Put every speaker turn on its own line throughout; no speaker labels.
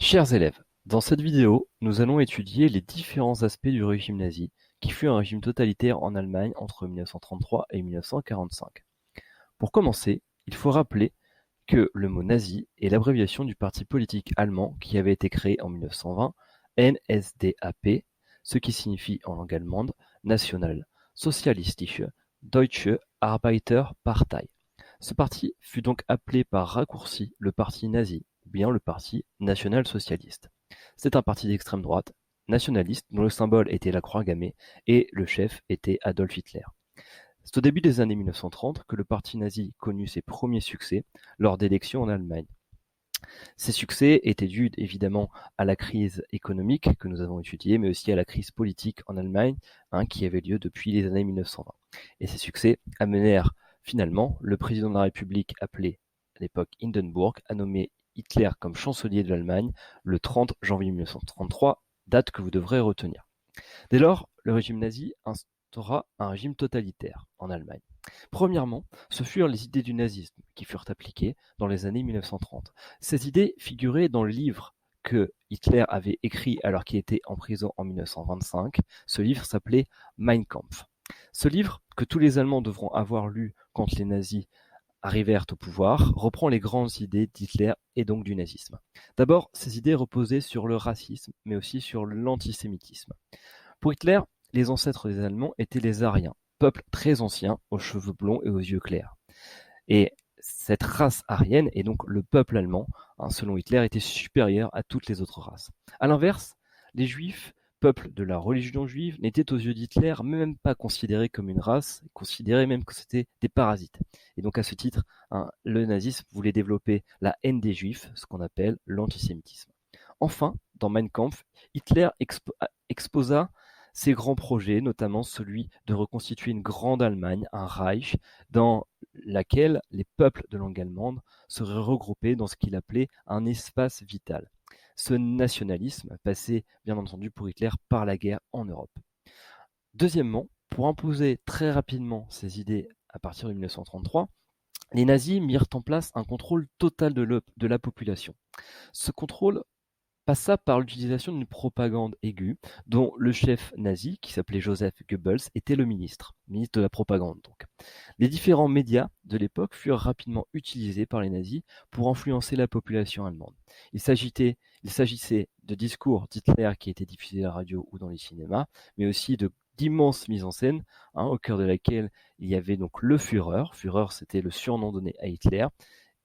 Chers élèves, dans cette vidéo, nous allons étudier les différents aspects du régime nazi, qui fut un régime totalitaire en Allemagne entre 1933 et 1945. Pour commencer, il faut rappeler que le mot nazi est l'abréviation du parti politique allemand qui avait été créé en 1920, NSDAP, ce qui signifie en langue allemande National Sozialistische Deutsche Arbeiterpartei. Ce parti fut donc appelé par raccourci le parti nazi, ou bien le parti national-socialiste. C'est un parti d'extrême droite, nationaliste, dont le symbole était la croix gammée, et le chef était Adolf Hitler. C'est au début des années 1930 que le parti nazi connut ses premiers succès lors d'élections en Allemagne. Ces succès étaient dus évidemment à la crise économique que nous avons étudiée, mais aussi à la crise politique en Allemagne, qui avait lieu depuis les années 1920. Et ces succès amenèrent finalement le président de la République, appelé à l'époque Hindenburg, à nommer Hitler comme chancelier de l'Allemagne le 30 janvier 1933, date que vous devrez retenir. Dès lors, le régime nazi instaura un régime totalitaire en Allemagne. Premièrement, ce furent les idées du nazisme qui furent appliquées dans les années 1930. Ces idées figuraient dans le livre que Hitler avait écrit alors qu'il était en prison en 1925. Ce livre s'appelait Mein Kampf. Ce livre, que tous les Allemands devront avoir lu quand les nazis arrivèrent au pouvoir, reprend les grandes idées d'Hitler et donc du nazisme. D'abord, ces idées reposaient sur le racisme, mais aussi sur l'antisémitisme. Pour Hitler, les ancêtres des Allemands étaient les Aryens, peuple très ancien, aux cheveux blonds et aux yeux clairs. Et cette race aryenne, et donc le peuple allemand, selon Hitler, était supérieur à toutes les autres races. À l'inverse, les Juifs, peuple de la religion juive, n'étaient aux yeux d'Hitler même pas considérés comme une race, considérés même que c'était des parasites. Et donc à ce titre, le nazisme voulait développer la haine des Juifs, ce qu'on appelle l'antisémitisme. Enfin, dans Mein Kampf, Hitler exposa ses grands projets, notamment celui de reconstituer une grande Allemagne, un Reich, dans laquelle les peuples de langue allemande seraient regroupés dans ce qu'il appelait un espace vital. Ce nationalisme passait bien entendu pour Hitler par la guerre en Europe. Deuxièmement, pour imposer très rapidement ses idées à partir de 1933, les nazis mirent en place un contrôle total de la population. Ce contrôle passa par l'utilisation d'une propagande aiguë, dont le chef nazi, qui s'appelait Joseph Goebbels, était le ministre de la propagande donc. Les différents médias de l'époque furent rapidement utilisés par les nazis pour influencer la population allemande. Il s'agissait de discours d'Hitler qui étaient diffusés à la radio ou dans les cinémas, mais aussi d'immenses mises en scène, au cœur de laquelle il y avait donc le Führer. Führer, c'était le surnom donné à Hitler,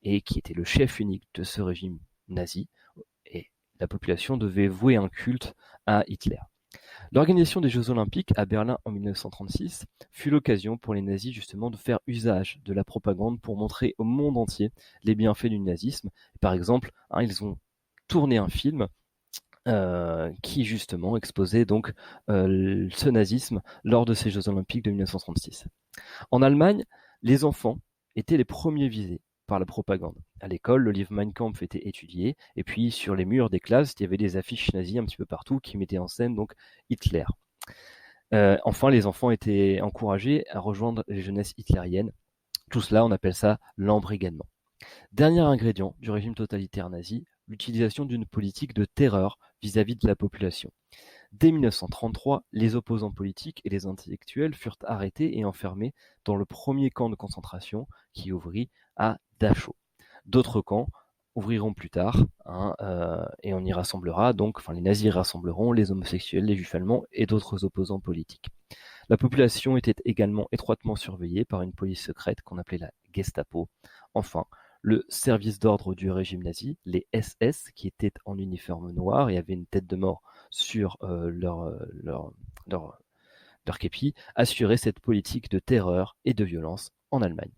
et qui était le chef unique de ce régime nazi, et la population devait vouer un culte à Hitler. L'organisation des Jeux Olympiques à Berlin en 1936 fut l'occasion pour les nazis justement de faire usage de la propagande pour montrer au monde entier les bienfaits du nazisme. Par exemple, ils ont tourné un film qui justement exposait donc ce nazisme lors de ces Jeux Olympiques de 1936. En Allemagne, les enfants étaient les premiers visés par la propagande. À l'école, le livre Mein Kampf était étudié, et puis sur les murs des classes, il y avait des affiches nazies un petit peu partout qui mettaient en scène donc Hitler. Enfin, les enfants étaient encouragés à rejoindre les jeunesses hitlériennes. Tout cela, on appelle ça l'embrigadement. Dernier ingrédient du régime totalitaire nazi, l'utilisation d'une politique de terreur vis-à-vis de la population. Dès 1933, les opposants politiques et les intellectuels furent arrêtés et enfermés dans le premier camp de concentration qui ouvrit à Dachau. D'autres camps ouvriront plus tard, et on y rassemblera donc, les nazis y rassembleront les homosexuels, les juifs allemands et d'autres opposants politiques. La population était également étroitement surveillée par une police secrète qu'on appelait la Gestapo. Enfin, le service d'ordre du régime nazi, les SS, qui étaient en uniforme noir et avaient une tête de mort sur leur képi, assuraient cette politique de terreur et de violence en Allemagne.